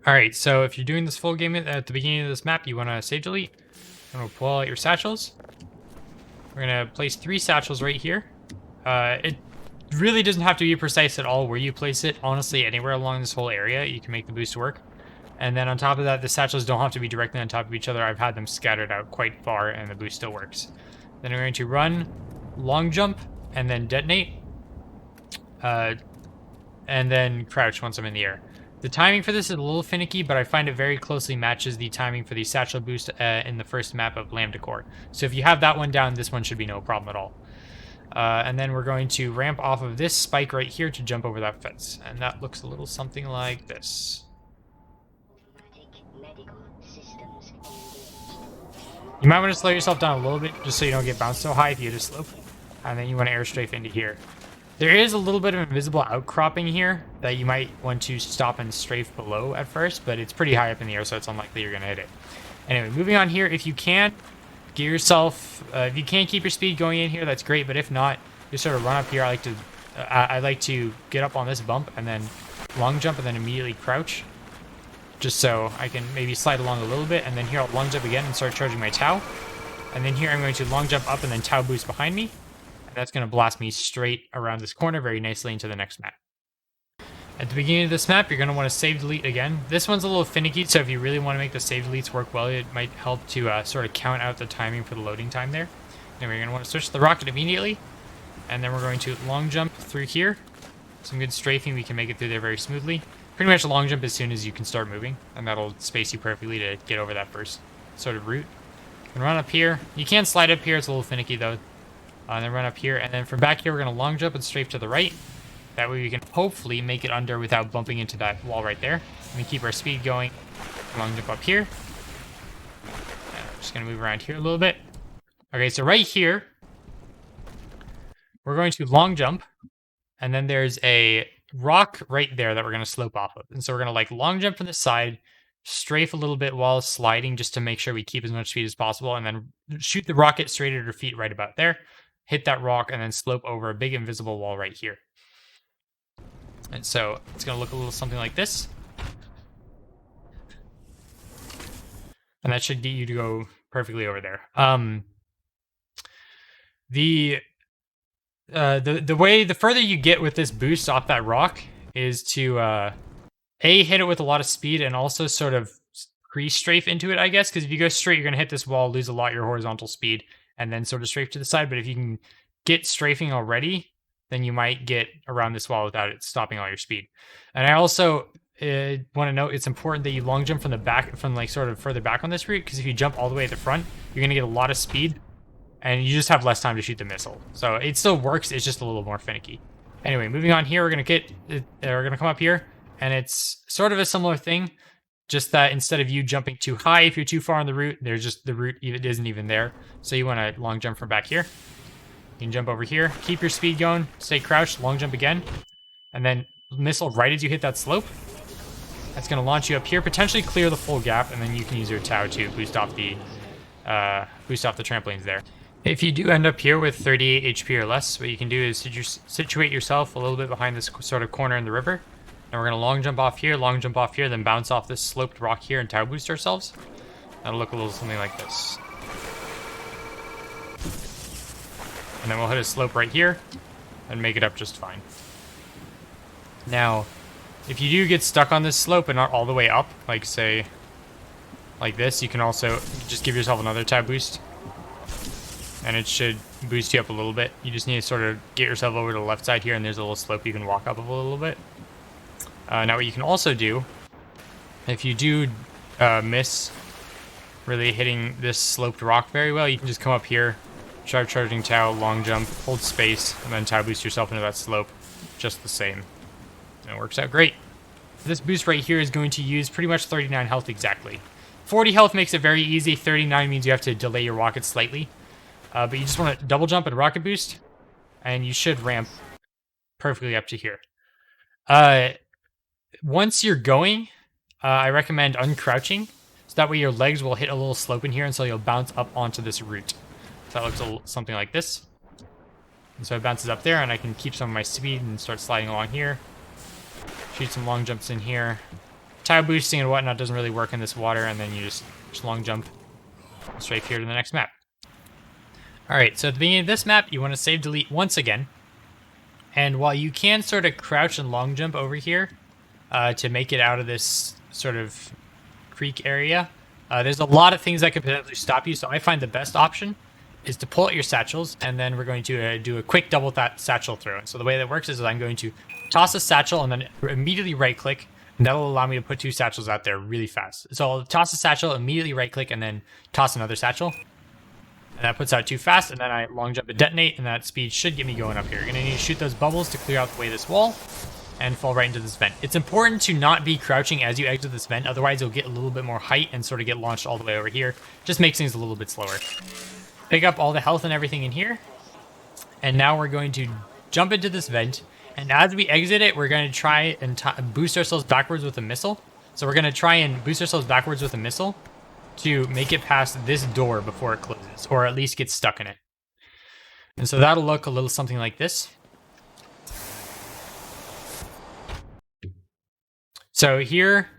Alright, so if you're doing this full game at the beginning of this map, you want to save delete. I'm going to pull out your satchels. We're going to place 3 satchels right here. It really doesn't have to be precise at all where you place it. Honestly, anywhere along this whole area, you can make the boost work. And then on top of that, the satchels don't have to be directly on top of each other. I've had them scattered out quite far, and the boost still works. Then we're going to run, long jump, and then detonate. And then crouch once I'm in the air. The timing for this is a little finicky, but I find it very closely matches the timing for the satchel boost in the first map of Lambda Core. So if you have that one down, this one should be no problem at all. And then we're going to ramp off of this spike right here to jump over that fence. And that looks a little something like this. You might want to slow yourself down a little bit just so you don't get bounced so high if you hit a slope. And then you want to air strafe into here. There is a little bit of invisible outcropping here that you might want to stop and strafe below at first, but it's pretty high up in the air, so it's unlikely you're going to hit it. Anyway, moving on here, if you can, get yourself, if you can keep your speed going in here, that's great, but if not, just sort of run up here. I like to get up on this bump and then long jump and then immediately crouch, just so I can maybe slide along a little bit, and then here I'll long jump again and start charging my Tau. And then here I'm going to long jump up and then Tau boost behind me. That's going to blast me straight around this corner very nicely into the next map. At the beginning of this map, you're going to want to save delete again. This one's a little finicky, so if you really want to make the save deletes work well, it might help to sort of count out the timing for the loading time there. Then we're going to want to switch to the rocket immediately, and then we're going to long jump through here. Some good strafing, we can make it through there very smoothly. Pretty much long jump as soon as you can start moving, and that'll space you perfectly to get over that first sort of route. And run up here. You can slide up here, it's a little finicky though. And then run up here, and then from back here, we're going to long jump and strafe to the right. That way we can hopefully make it under without bumping into that wall right there. And we keep our speed going. Long jump up here. And I'm just going to move around here a little bit. Okay, so right here, we're going to long jump, and then there's a rock right there that we're going to slope off of. And so we're going to like long jump from the side, strafe a little bit while sliding just to make sure we keep as much speed as possible, and then shoot the rocket straight at our feet right about there. Hit that rock, and then slope over a big invisible wall right here. And so it's going to look a little something like this. And that should get you to go perfectly over there. The further you get with this boost off that rock is to hit it with a lot of speed and also sort of pre-strafe into it, I guess, because if you go straight, you're going to hit this wall, lose a lot of your horizontal speed, and then sort of strafe to the side. But if you can get strafing already, then you might get around this wall without it stopping all your speed. And I also want to note it's important that you long jump from the back, from like sort of further back on this route, because if you jump all the way at the front, you're going to get a lot of speed, and you just have less time to shoot the missile. So it still works, it's just a little more finicky. Anyway, moving on here, we're going to come up here, and it's sort of a similar thing. Just that instead of you jumping too high, if you're too far on the route, there's just the route isn't even there. So you want to long jump from back here. You can jump over here, keep your speed going, stay crouched, long jump again, and then missile right as you hit that slope. That's going to launch you up here, potentially clear the full gap, and then you can use your Tau to boost off the trampolines there. If you do end up here with 38 HP or less, what you can do is situate yourself a little bit behind this sort of corner in the river. And we're going to long jump off here, then bounce off this sloped rock here and Tau boost ourselves. That'll look a little something like this. And then we'll hit a slope right here and make it up just fine. Now, if you do get stuck on this slope and not all the way up, like say, like this, you can also just give yourself another Tau boost. And it should boost you up a little bit. You just need to sort of get yourself over to the left side here, and there's a little slope you can walk up a little bit. Now what you can also do, if you do miss really hitting this sloped rock very well, you can just come up here, start charging Tau, long jump, hold space, and then Tau boost yourself into that slope just the same. And it works out great. This boost right here is going to use pretty much 39 health exactly. 40 health makes it very easy, 39 means you have to delay your rocket slightly. But you just want to double jump and rocket boost, and you should ramp perfectly up to here. Once you're going, I recommend uncrouching, so that way your legs will hit a little slope in here, and so you'll bounce up onto this route. So that looks something like this. And so it bounces up there, and I can keep some of my speed and start sliding along here. Shoot some long jumps in here. tile boosting and whatnot doesn't really work in this water, and then you just long jump straight here to the next map. Alright, so at the beginning of this map, you want to save delete once again. And while you can sort of crouch and long jump over here to make it out of this sort of creek area, there's a lot of things that could potentially stop you. So I find the best option is to pull out your satchels, and then we're going to do a quick double satchel throw. So the way that works is I'm going to toss a satchel and then immediately right click, and that'll allow me to put 2 satchels out there really fast. So I'll toss a satchel, immediately right click, and then toss another satchel. And that puts out 2 fast, and then I long jump and detonate, and that speed should get me going up here. You're going to need to shoot those bubbles to clear out the way of this wall and fall right into this vent. It's important to not be crouching as you exit this vent, otherwise you'll get a little bit more height and sort of get launched all the way over here. Just makes things a little bit slower. Pick up all the health and everything in here, and now we're going to jump into this vent, and as we exit it, we're going to try and boost ourselves backwards with a missile. So we're going to try and boost ourselves backwards with a missile to make it past this door before it closes, or at least get stuck in it. And so that'll look a little something like this. So here,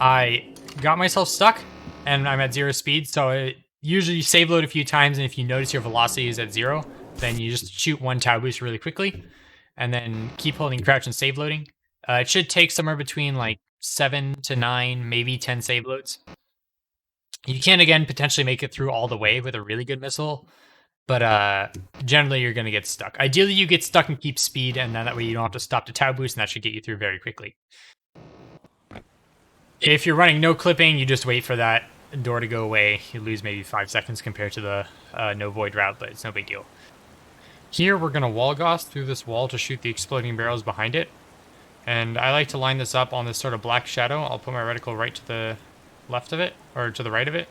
I got myself stuck, and I'm at 0 speed, so usually you save load a few times, and if you notice your velocity is at 0, then you just shoot 1 tau boost really quickly, and then keep holding crouch and save loading. It should take somewhere between like 7 to 9, maybe 10 save loads. You can, again, potentially make it through all the way with a really good missile, but generally you're going to get stuck. Ideally, you get stuck and keep speed, and then that way you don't have to stop to tau boost, and that should get you through very quickly. If you're running no clipping, you just wait for that door to go away. You lose maybe 5 seconds compared to the no void route, but it's no big deal. Here, we're going to wall Gauss through this wall to shoot the exploding barrels behind it. And I like to line this up on this sort of black shadow. I'll put my reticle right to the left of it, or to the right of it,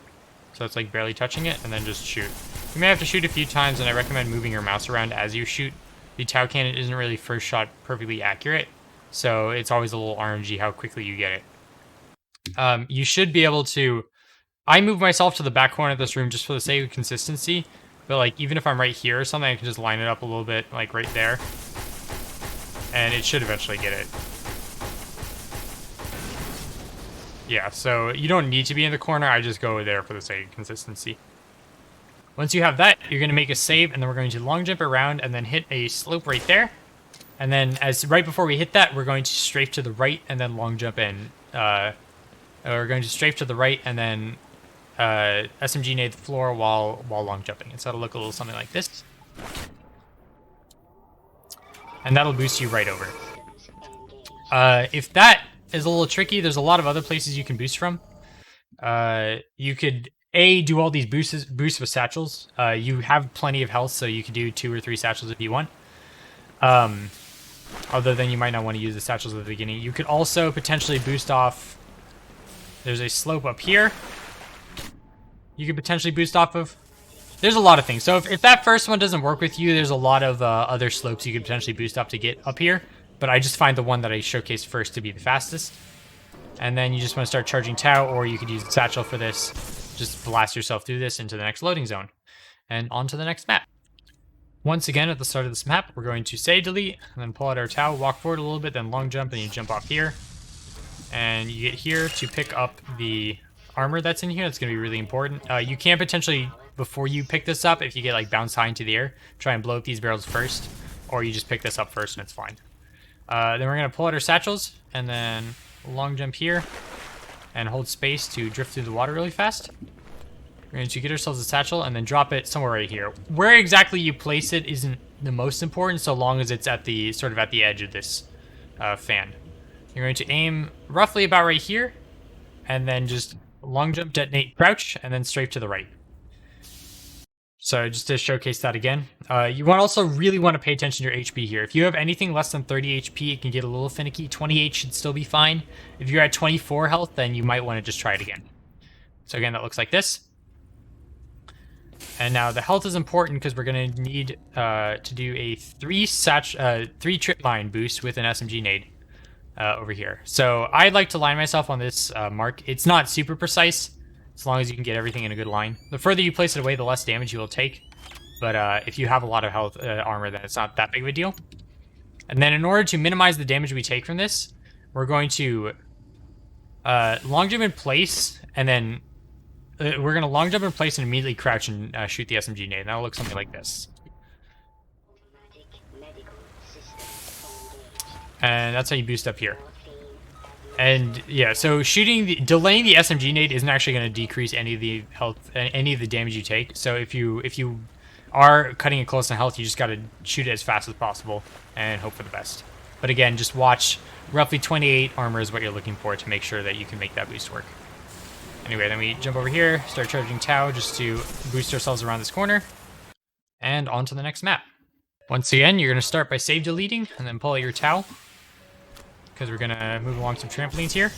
so it's like barely touching it, and then just shoot. You may have to shoot a few times, and I recommend moving your mouse around as you shoot. The tau cannon isn't really first shot perfectly accurate, so it's always a little RNG how quickly you get it. You should be able to... I move myself to the back corner of this room just for the sake of consistency, but like even if I'm right here or something, I can just line it up a little bit, like right there, and it should eventually get it. Yeah, so you don't need to be in the corner, I just go there for the sake of consistency. Once you have that, you're going to make a save, and then we're going to long jump around and then hit a slope right there. And then right before we hit that, we're going to strafe to the right and then long jump in. We're going to strafe to the right and then SMG nade the floor while long jumping. And so it'll look a little something like this. And that'll boost you right over. If that is a little tricky, there's a lot of other places you can boost from. You could do all these boosts with satchels. You have plenty of health, so you could do 2 or 3 satchels if you want. Other than you might not want to use the satchels at the beginning. You could also potentially boost off. There's a slope up here you could potentially boost off of. There's a lot of things. So if that first one doesn't work with you, there's a lot of other slopes you could potentially boost up to get up here. But I just find the one that I showcased first to be the fastest. And then you just want to start charging tau, or you could use the satchel for this. Just blast yourself through this into the next loading zone. And on to the next map. Once again, at the start of this map, we're going to say delete, and then pull out our tau, walk forward a little bit, then long jump, and you jump off here. And you get here to pick up the armor that's in here. That's going to be really important. You can potentially, before you pick this up, if you get like bounced high into the air, try and blow up these barrels first, or you just pick this up first and it's fine. Then we're going to pull out our satchels, and then long jump here, and hold space to drift through the water really fast. We're going to get ourselves a satchel, and then drop it somewhere right here. Where exactly you place it isn't the most important, so long as it's at the sort of at the edge of this fan. You're going to aim roughly about right here, and then just long jump, detonate, crouch, and then strafe to the right. So just to showcase that again, you also really want to pay attention to your HP here. If you have anything less than 30 HP, it can get a little finicky. 28 should still be fine. If you're at 24 health, then you might want to just try it again. So again, that looks like this. And now the health is important because we're going to need to do a 3 trip line boost with an SMG nade over here. So I'd like to line myself on this mark. It's not super precise, as long as you can get everything in a good line. The further you place it away, the less damage you will take. But if you have a lot of health armor, then it's not that big of a deal. And then in order to minimize the damage we take from this, we're going to long jump in place, and then we're going to long jump in place and immediately crouch and shoot the SMG nade. That'll look something like this. And that's how you boost up here. And yeah, so delaying the SMG nade isn't actually going to decrease any of the health, any of the damage you take. So if you are cutting it close on health, you just got to shoot it as fast as possible and hope for the best. But again, just watch roughly 28 armor is what you're looking for to make sure that you can make that boost work. Anyway, then we jump over here, start charging Tau just to boost ourselves around this corner, and on to the next map. Once again, you're going to start by save deleting and then pull out your Tau, because we're going to move along some trampolines here.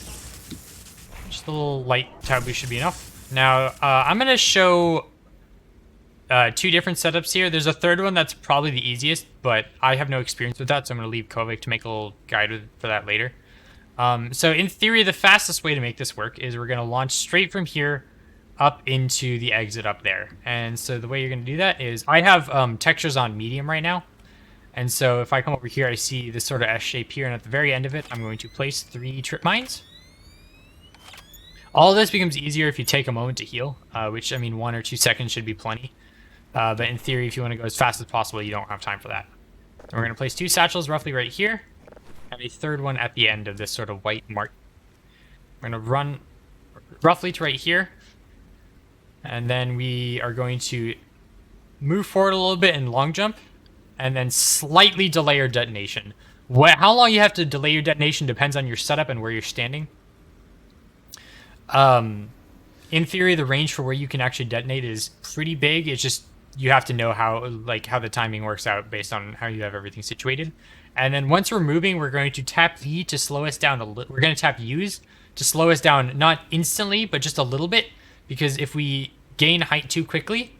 Just a little light Tau boost should be enough. Now, I'm going to show 2 different setups here. There's a third one that's probably the easiest, but I have no experience with that, so I'm going to leave Kovic to make a little guide for that later. So in theory, the fastest way to make this work is we're going to launch straight from here up into the exit up there. And so the way you're going to do that is I have textures on medium right now. And so if I come over here, I see this sort of S shape here, and at the very end of it, I'm going to place 3 trip mines. All of this becomes easier if you take a moment to heal, which, I mean, 1 or 2 seconds should be plenty. But in theory, if you want to go as fast as possible, you don't have time for that. And we're going to place 2 satchels roughly right here, and a third one at the end of this sort of white mark. We're going to run roughly to right here, and then we are going to move forward a little bit and long jump, and then slightly delay your detonation. How long you have to delay your detonation depends on your setup and where you're standing. In theory, the range for where you can actually detonate is pretty big. It's just you have to know how the timing works out based on how you have everything situated. And then once we're moving, we're going to tap V to slow us down a little. We're going to tap Use to slow us down, not instantly, but just a little bit. Because if we gain height too quickly,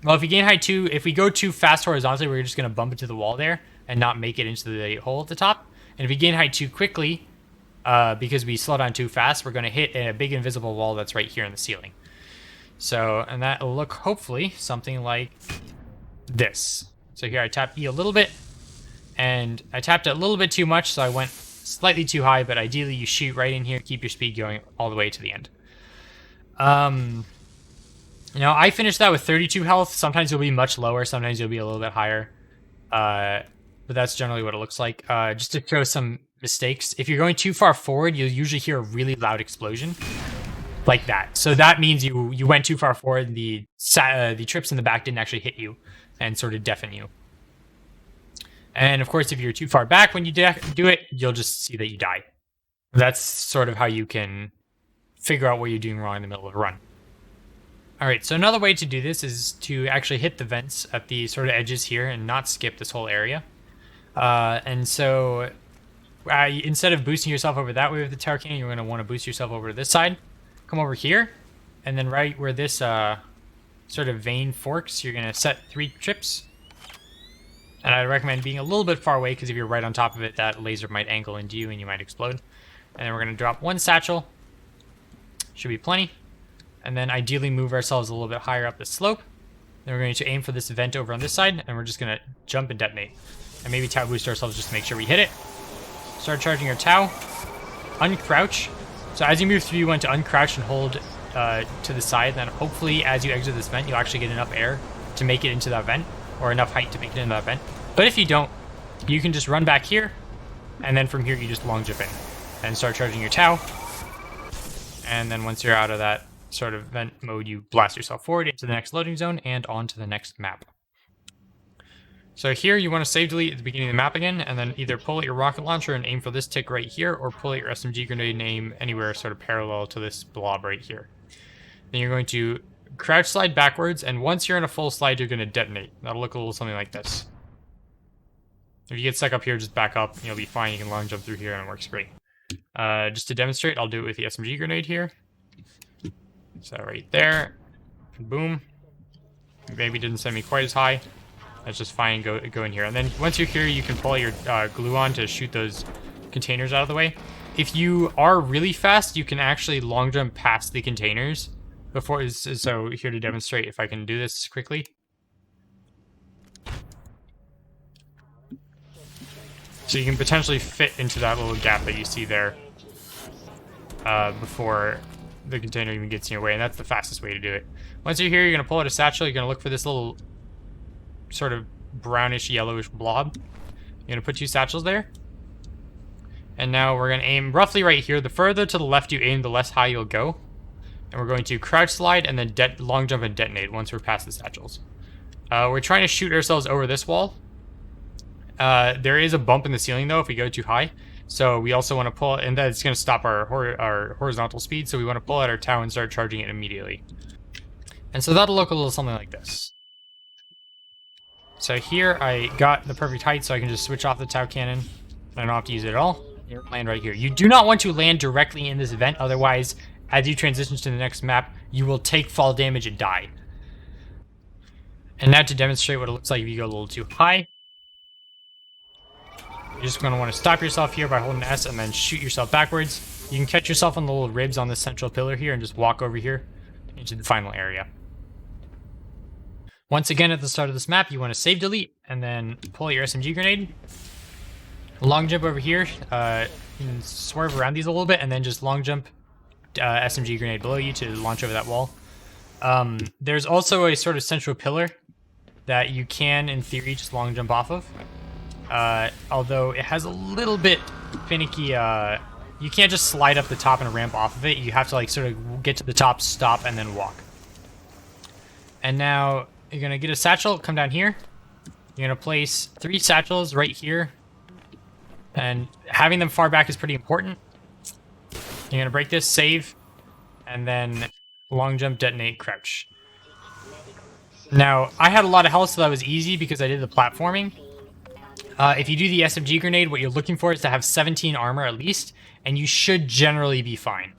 well, if we go too fast horizontally, we're just going to bump into the wall there and not make it into the hole at the top. And if we gain height too quickly, because we slow down too fast, we're going to hit a big invisible wall that's right here in the ceiling. So, and that'll look hopefully something like this. So here I tap E a little bit, and I tapped it a little bit too much, so I went slightly too high, but ideally you shoot right in here, keep your speed going all the way to the end. You know, I finished that with 32 health. Sometimes you'll be much lower, sometimes you'll be a little bit higher. But that's generally what it looks like. Just to show some mistakes, if you're going too far forward, you'll usually hear a really loud explosion. Like that. So that means you went too far forward, and the trips in the back didn't actually hit you and sort of deafen you. And of course, if you're too far back when you do it, you'll just see that you die. That's sort of how you can figure out what you're doing wrong in the middle of a run. Alright, so another way to do this is to actually hit the vents at the sort of edges here and not skip this whole area. And so instead of boosting yourself over that way with the tower cannon, you're going to want to boost yourself over to this side. Come over here, and then right where this sort of vein forks, you're going to set 3 trips. And I recommend being a little bit far away, because if you're right on top of it, that laser might angle into you and you might explode. And then we're going to drop 1 satchel. Should be plenty. And then ideally move ourselves a little bit higher up the slope. Then we're going to aim for this vent over on this side, and we're just going to jump and detonate. And maybe Tau boost ourselves just to make sure we hit it. Start charging our Tau. Uncrouch. So as you move through, you want to uncrouch and hold to the side. Then hopefully as you exit this vent, you'll actually get enough air to make it into that vent, or enough height to make it into that vent. But if you don't, you can just run back here, and then from here you just long jump in and start charging your Tau. And then once you're out of that sort of vent mode, you blast yourself forward into the next loading zone and on to the next map. So here you want to save delete at the beginning of the map again, and then either pull out your rocket launcher and aim for this tick right here, or pull out your SMG grenade and aim anywhere sort of parallel to this blob right here. Then you're going to crouch slide backwards, and once you're in a full slide, you're going to detonate. That'll look a little something like this. If you get stuck up here, just back up, and you'll be fine. You can long jump through here, and it works great. Just to demonstrate, I'll do it with the SMG grenade here. So right there, boom. Maybe didn't send me quite as high. That's just fine, go in here. And then once you're here, you can pull your glue on to shoot those containers out of the way. If you are really fast, you can actually long jump past the containers before. So here to demonstrate if I can do this quickly. So you can potentially fit into that little gap that you see there. before the container even gets in your way, and that's the fastest way to do it. Once you're here, you're going to pull out a satchel. You're going to look for this little sort of brownish, yellowish blob. You're going to put 2 satchels there. And now we're going to aim roughly right here. The further to the left you aim, the less high you'll go. And we're going to crouch slide and then long jump and detonate once we're past the satchels. We're trying to shoot ourselves over this wall. There is a bump in the ceiling, though, if we go too high. So we also want to pull, and that's going to stop our horizontal speed. So we want to pull out our tow and start charging it immediately. And so that'll look a little something like this. So here I got the perfect height, so I can just switch off the tow cannon. I don't have to use it at all. Land right here. You do not want to land directly in this event, otherwise, as you transition to the next map, you will take fall damage and die. And now to demonstrate what it looks like if you go a little too high, you're just going to want to stop yourself here by holding S and then shoot yourself backwards. You can catch yourself on the little ribs on the central pillar here and just walk over here into the final area. Once again, at the start of this map, you want to save delete and then pull out your SMG grenade. Long jump over here, you can swerve around these a little bit, and then just long jump SMG grenade below you to launch over that wall. There's also a sort of central pillar that you can, in theory, just long jump off of. Although it has a little bit finicky, you can't just slide up the top and ramp off of it. You have to like sort of get to the top, stop, and then walk. And now you're going to get a satchel, come down here. You're going to place 3 satchels right here. And having them far back is pretty important. You're going to break this, save, and then long jump, detonate, crouch. Now, I had a lot of health, so that was easy because I did the platforming. If you do the SMG grenade, what you're looking for is to have 17 armor at least, and you should generally be fine.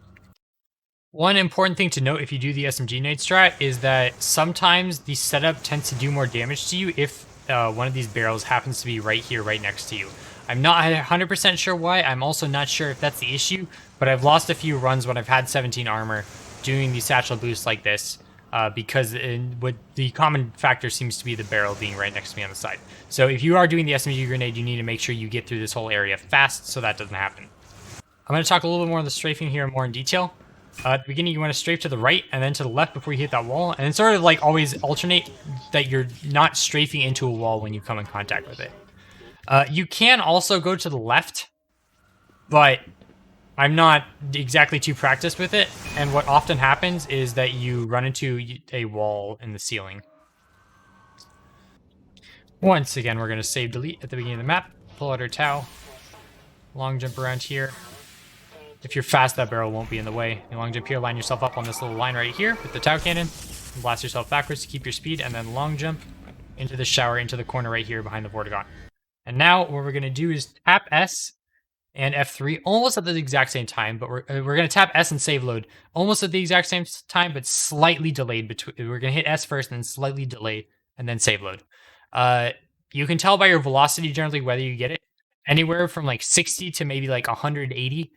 One important thing to note if you do the SMG grenade strat is that sometimes the setup tends to do more damage to you if one of these barrels happens to be right here, right next to you. I'm not 100% sure why. I'm also not sure if that's the issue, but I've lost a few runs when I've had 17 armor doing the satchel boost like this because what the common factor seems to be the barrel being right next to me on the side. So if you are doing the SMG grenade, you need to make sure you get through this whole area fast so that doesn't happen. I'm going to talk a little bit more on the strafing here more in detail. At the beginning, you want to strafe to the right and then to the left before you hit that wall, and then sort of like always alternate that you're not strafing into a wall when you come in contact with it. You can also go to the left, but I'm not exactly too practiced with it, and what often happens is that you run into a wall in the ceiling. Once again, we're going to save delete at the beginning of the map, pull out our tow, long jump around here. If you're fast, that barrel won't be in the way. You long jump here, line yourself up on this little line right here with the tow cannon, blast yourself backwards to keep your speed, and then long jump into the shower, into the corner right here behind the Vortidoor. And now what we're going to do is tap S and F3 almost at the exact same time, but we're going to tap S and save load almost at the exact same time, but slightly delayed. We're going to hit S first and then slightly delay and then save load. You can tell by your velocity generally whether you get it. Anywhere from like 60 to maybe like 180,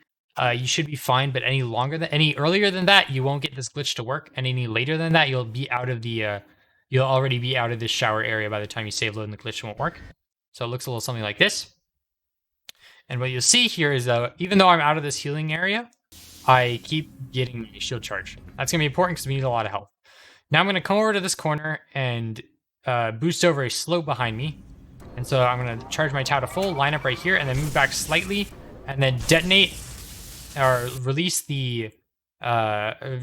you should be fine, but any earlier than that, you won't get this glitch to work, and any later than that, you'll be out of the you'll already be out of this shower area by the time you save load and the glitch won't work. So it looks a little something like this. And what you'll see here is that even though I'm out of this healing area, I keep getting a shield charge. That's going to be important because we need a lot of health. Now I'm going to come over to this corner and boost over a slope behind me. And so I'm going to charge my tow to full, line up right here, and then move back slightly, and then detonate or release the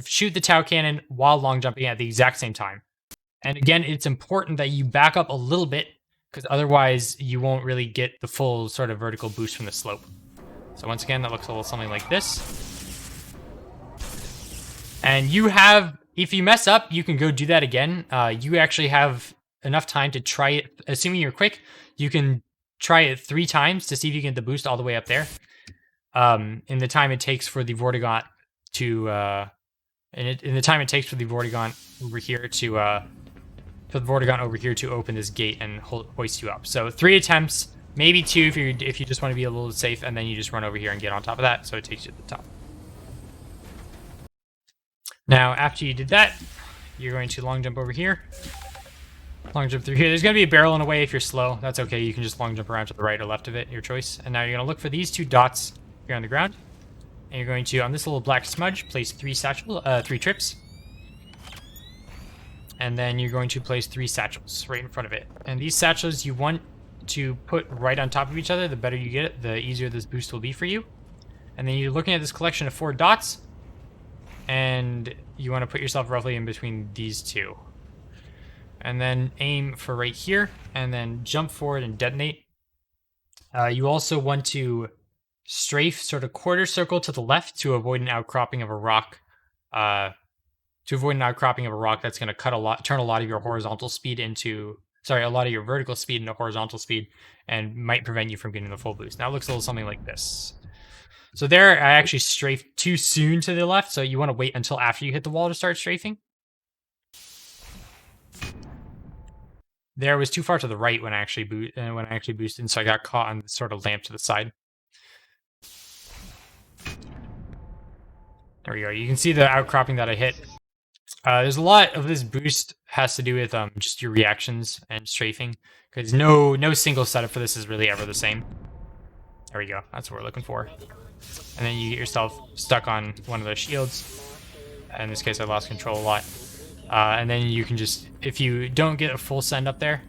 shoot the tow cannon while long jumping at the exact same time. And again, it's important that you back up a little bit, because otherwise you won't really get the full sort of vertical boost from the slope. So once again, that looks a little something like this. And you have, if you mess up, you can go do that again. You actually have enough time to try it. Assuming you're quick, you can try it 3 times to see if you can get the boost all the way up there. In the time it takes for the Vortidoor to, in the time it takes for the Vortidoor over here to, for the Vortidoor over here to open this gate and hoist you up. So 3 attempts, maybe 2 if you just want to be a little safe, and then you just run over here and get on top of that, so it takes you to the top. Now, after you did that, you're going to long jump over here. Long jump through here. There's going to be a barrel in the way if you're slow. That's okay. You can just long jump around to the right or left of it, your choice. And now you're going to look for these 2 dots here on the ground. And you're going to, on this little black smudge, place 3 trips. And then you're going to place 3 satchels right in front of it. And these satchels you want to put right on top of each other. The better you get it, the easier this boost will be for you. And then you're looking at this collection of 4 dots. And you want to put yourself roughly in between these 2. And then aim for right here. And then jump forward and detonate. You also want to strafe sort of quarter circle to the left to avoid an outcropping of a rock. That's going to turn a lot of your horizontal speed into, a lot of your vertical speed into horizontal speed, and might prevent you from getting the full boost. Now it looks a little something like this. So there, I actually strafed too soon to the left, so you want to wait until after you hit the wall to start strafing. There was too far to the right when I actually boosted, so I got caught on the sort of lamp to the side. There we go. You can see the outcropping that I hit. There's a lot of this boost has to do with just your reactions and strafing, because no single setup for this is really ever the same. There we go. That's what we're looking for. And then you get yourself stuck on one of those shields. In this case, I lost control a lot. And then you can just, if you don't get a full send up there,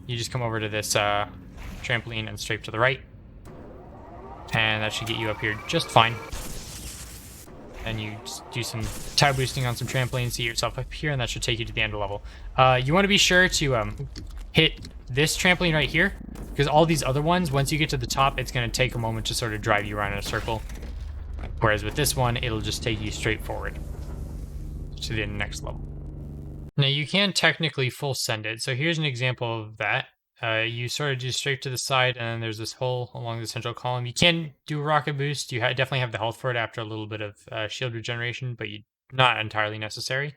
you just come over to this trampoline and strafe to the right. And that should get you up here just fine. And you just do some tau boosting on some trampolines, see yourself up here, and that should take you to the end of level. You want to be sure to hit this trampoline right here, because all these other ones, once you get to the top, it's going to take a moment to sort of drive you around in a circle. Whereas with this one, it'll just take you straight forward to the next level. Now you can technically full send it, so here's an example of that. You sort of do straight to the side, and then there's this hole along the central column. You can do a rocket boost. You definitely have the health for it after a little bit of shield regeneration, but not entirely necessary.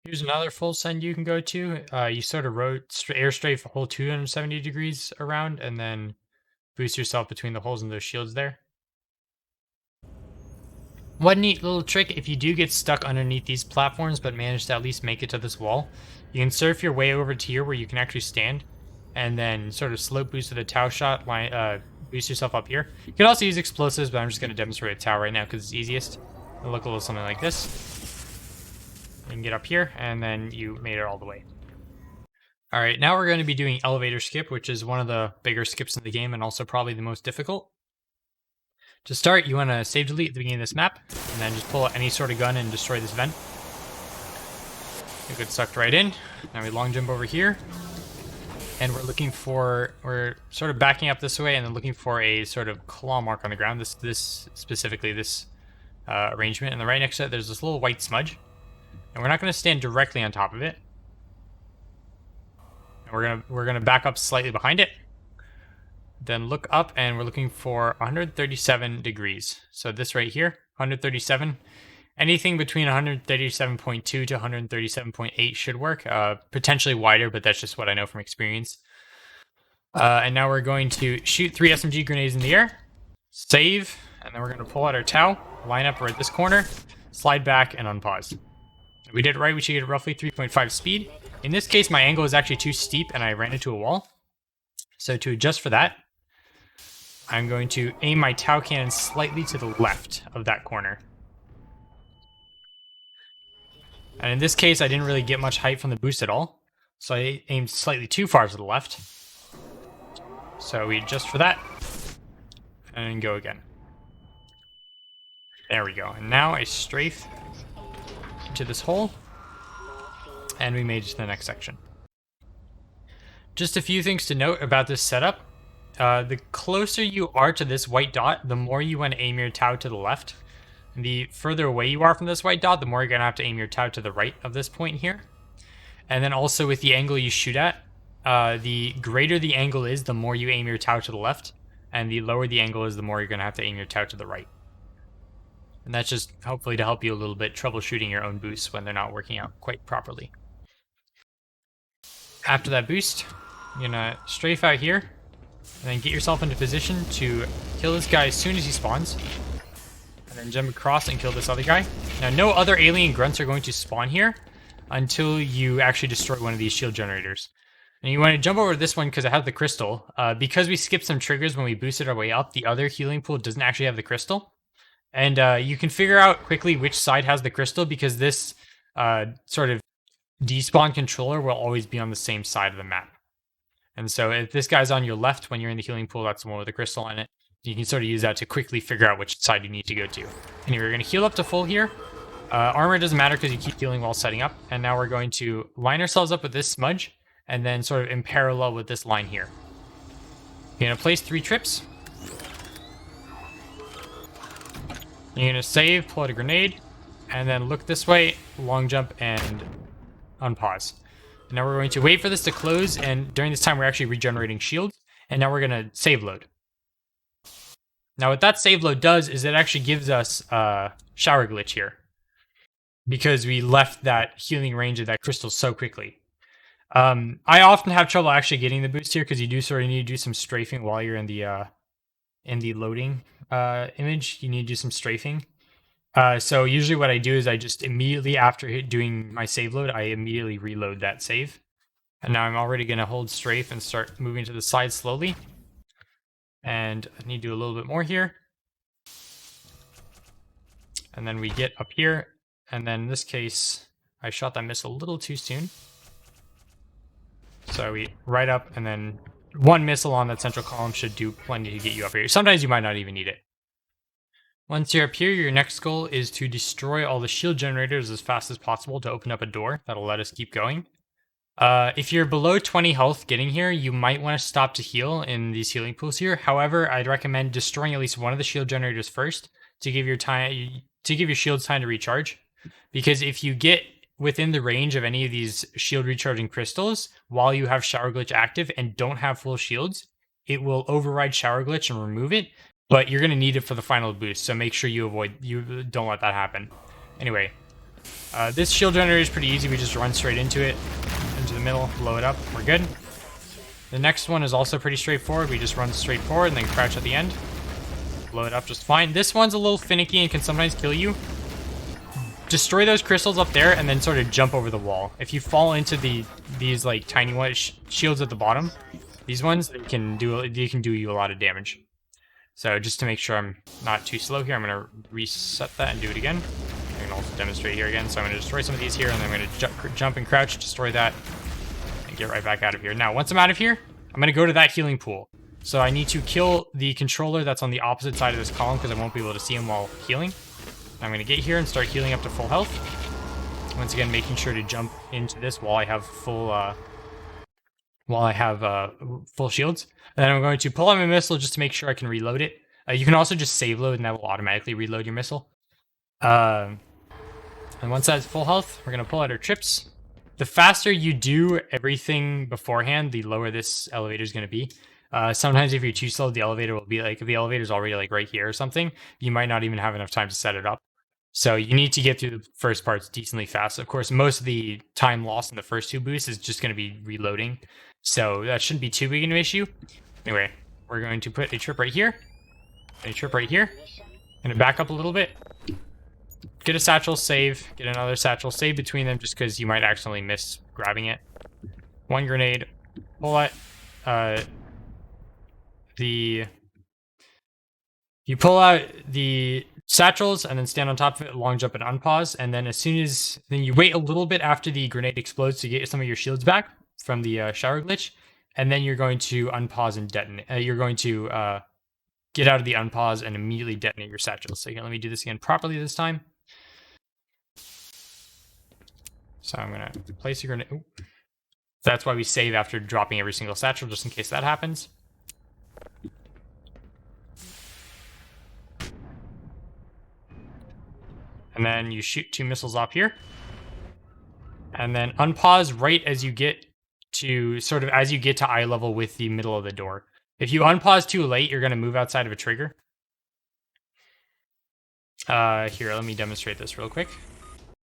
Here's another full send you can go to. You sort of air strafe a whole 270 degrees around, and then boost yourself between the holes in those shields there. One neat little trick, if you do get stuck underneath these platforms but manage to at least make it to this wall, you can surf your way over to here where you can actually stand, and then sort of slope boost with a tau shot, boost yourself up here. You can also use explosives, but I'm just going to demonstrate a tau right now because it's easiest. It'll look a little something like this. You can get up here, and then you made it all the way. Alright, now we're going to be doing Elevator Skip, which is one of the bigger skips in the game, and also probably the most difficult. To start, you want to save delete at the beginning of this map, and then just pull out any sort of gun and destroy this vent. You get sucked right in. Now we long jump over here, and we're sort of backing up this way, and then looking for a sort of claw mark on the ground. Specifically this arrangement, and then right next to it, there's this little white smudge, and we're not going to stand directly on top of it. And we're gonna back up slightly behind it. Then look up, and we're looking for 137 degrees. So this right here, 137. Anything between 137.2 to 137.8 should work. Potentially wider, but that's just what I know from experience. And now we're going to shoot 3 SMG grenades in the air, save, and then we're going to pull out our tau, line up right at this corner, slide back, and unpause. If we did it right, we should get roughly 3.5 speed. In this case, my angle is actually too steep, and I ran into a wall. So to adjust for that, I'm going to aim my tau cannon slightly to the left of that corner. And in this case, I didn't really get much height from the boost at all, so I aimed slightly too far to the left. So we adjust for that, and then go again. There we go. And now I strafe into this hole, and we made it to the next section. Just a few things to note about this setup. The closer you are to this white dot, the more you want to aim your tau to the left. And the further away you are from this white dot, the more you're going to have to aim your tau to the right of this point here. And then also with the angle you shoot at, the greater the angle is, the more you aim your tau to the left. And the lower the angle is, the more you're going to have to aim your tau to the right. And that's just hopefully to help you a little bit troubleshooting your own boosts when they're not working out quite properly. After that boost, you're going to strafe out here, and then get yourself into position to kill this guy as soon as he spawns. And then jump across and kill this other guy. Now, no other alien grunts are going to spawn here until you actually destroy one of these shield generators. And you want to jump over to this one because it has the crystal. Because we skipped some triggers when we boosted our way up, the other healing pool doesn't actually have the crystal. And you can figure out quickly which side has the crystal because this sort of despawn controller will always be on the same side of the map. And so if this guy's on your left when you're in the healing pool, that's the one with the crystal in it. You can sort of use that to quickly figure out which side you need to go to. Anyway, we're going to heal up to full here. Armor doesn't matter because you keep healing while setting up. And now we're going to line ourselves up with this smudge and then sort of in parallel with this line here. You're going to place 3 trips. You're going to save, pull out a grenade, and then look this way, long jump, and unpause. And now we're going to wait for this to close, and during this time we're actually regenerating shields, and now we're going to save load. Now what that save load does is it actually gives us a shower glitch here, because we left that healing range of that crystal so quickly. I often have trouble actually getting the boost here, because you do sort of need to do some strafing while you're in the loading image. You need to do some strafing. So usually what I do is I just immediately after doing my save load, I immediately reload that save. And now I'm already going to hold strafe and start moving to the side slowly. And I need to do a little bit more here. And then we get up here. And then in this case, I shot that missile a little too soon. So we right up, and then 1 missile on that central column should do plenty to get you up here. Sometimes you might not even need it. Once you're up here, your next goal is to destroy all the shield generators as fast as possible to open up a door. That'll let us keep going. If you're below 20 health getting here, you might want to stop to heal in these healing pools here. However, I'd recommend destroying at least one of the shield generators first to give your shields time to recharge. Because if you get within the range of any of these shield recharging crystals while you have shower glitch active and don't have full shields, it will override shower glitch and remove it. But you're going to need it for the final boost, so make sure you don't let that happen. Anyway, this shield generator is pretty easy. We just run straight into it, into the middle, blow it up. We're good. The next one is also pretty straightforward. We just run straight forward and then crouch at the end. Blow it up just fine. This one's a little finicky and can sometimes kill you. Destroy those crystals up there and then sort of jump over the wall. If you fall into these like tiny shields at the bottom, these ones, they can do you a lot of damage. So just to make sure I'm not too slow here, I'm going to reset that and do it again. I can also demonstrate here again. So I'm going to destroy some of these here, and then I'm going to jump and crouch, destroy that, and get right back out of here. Now, once I'm out of here, I'm going to go to that healing pool. So I need to kill the controller that's on the opposite side of this column because I won't be able to see him while healing. I'm going to get here and start healing up to full health. Once again, making sure to jump into this while I have full shields. And then I'm going to pull out my missile just to make sure I can reload it. You can also just save load and that will automatically reload your missile. And once that's full health, we're going to pull out our trips. The faster you do everything beforehand, the lower this elevator is going to be. Sometimes if you're too slow, the elevator will be like, if the elevator's already like right here or something, you might not even have enough time to set it up. So you need to get through the first parts decently fast. Of course, most of the time lost in the first 2 boosts is just going to be reloading. So that shouldn't be too big an issue. Anyway, we're going to put a trip right here. A trip right here. Going to back up a little bit. Get a satchel, save. Get another satchel, save between them just because you might accidentally miss grabbing it. 1 grenade. Pull it. You pull out the satchels and then stand on top of it, long jump and unpause, and then then you wait a little bit after the grenade explodes to get some of your shields back from the shower glitch, and then you're going to unpause and detonate. You're going to get out of the unpause and immediately detonate your satchels. So again, let me do this again properly this time. So I'm going to place a grenade. Ooh. That's why we save after dropping every single satchel, just in case that happens. And then you shoot 2 missiles off here. And then unpause right as you get to eye level with the middle of the door. If you unpause too late, you're going to move outside of a trigger. Here, let me demonstrate this real quick.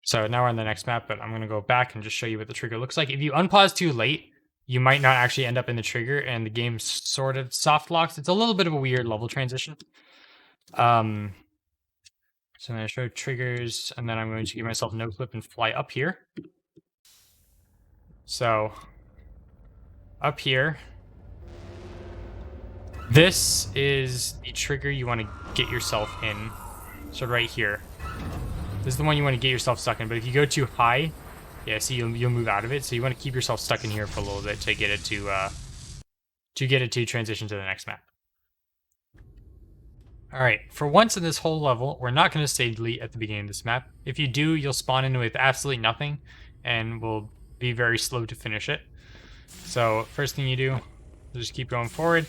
So now we're on the next map, but I'm going to go back and just show you what the trigger looks like. If you unpause too late, you might not actually end up in the trigger, and the game sort of soft locks. It's a little bit of a weird level transition. So I'm going to show triggers, and then I'm going to give myself no clip and fly up here. So, up here, this is the trigger you want to get yourself in. So right here. This is the one you want to get yourself stuck in, but if you go too high, yeah, see, you'll move out of it. So you want to keep yourself stuck in here for a little bit to get it to transition to the next map. All right, for once in this whole level, we're not going to save delete at the beginning of this map. If you do, you'll spawn in with absolutely nothing and will be very slow to finish it. So first thing you do, just keep going forward,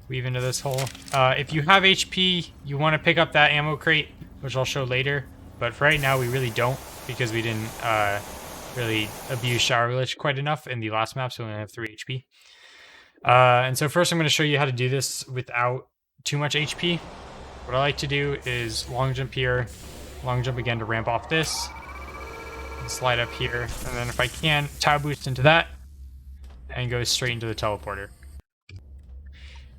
weave into this hole. If you have HP, you want to pick up that ammo crate, which I'll show later. But for right now, we really don't, because we didn't really abuse Shower Glitch quite enough in the last map, so we only have 3 HP. And so first I'm going to show you how to do this without too much HP. What I like to do is long jump here, long jump again to ramp off this, and slide up here, and then if I can, tau boost into that, and go straight into the teleporter.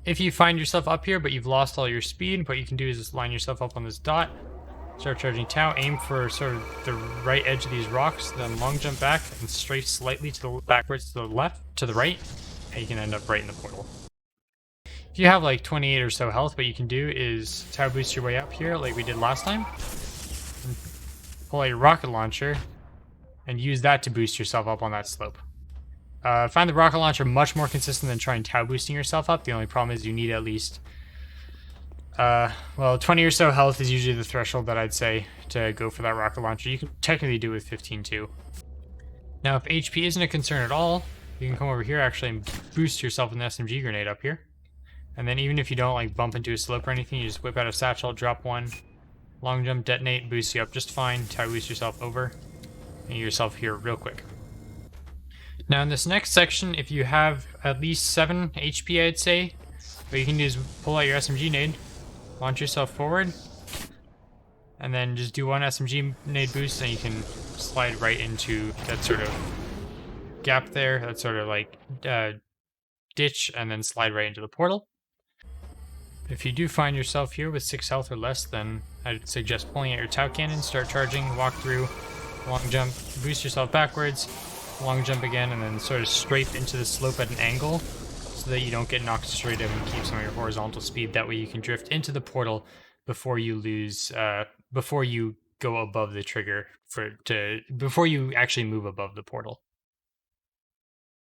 If you find yourself up here, but you've lost all your speed, what you can do is just line yourself up on this dot, start charging tau, aim for sort of the right edge of these rocks, then long jump back and strafe slightly to the backwards to the left, to the right, and you can end up right in the portal. If you have like 28 or so health, what you can do is tau boost your way up here like we did last time, and pull out your rocket launcher, and use that to boost yourself up on that slope. Find the rocket launcher much more consistent than trying tau boosting yourself up. The only problem is you need at least, well, 20 or so health is usually the threshold that I'd say to go for that rocket launcher. You can technically do it with 15 too. Now, if HP isn't a concern at all, you can come over here actually and boost yourself with an SMG grenade up here. And then even if you don't like bump into a slope or anything, you just whip out a satchel, drop one, long jump, detonate, boost you up just fine, tau boost yourself over, and get yourself here real quick. Now in this next section, if you have at least 7 HP, I'd say, what you can do is pull out your SMG nade, launch yourself forward, and then just do one SMG nade boost, and you can slide right into that sort of gap there, that sort of like ditch, and then slide right into the portal. If you do find yourself here with 6 health or less, then I'd suggest pulling out your tau cannon, start charging, walk through, long jump, boost yourself backwards, long jump again, and then sort of strafe into the slope at an angle so that you don't get knocked straight up and keep some of your horizontal speed. That way you can drift into the portal before you lose, before you go above the trigger before you actually move above the portal.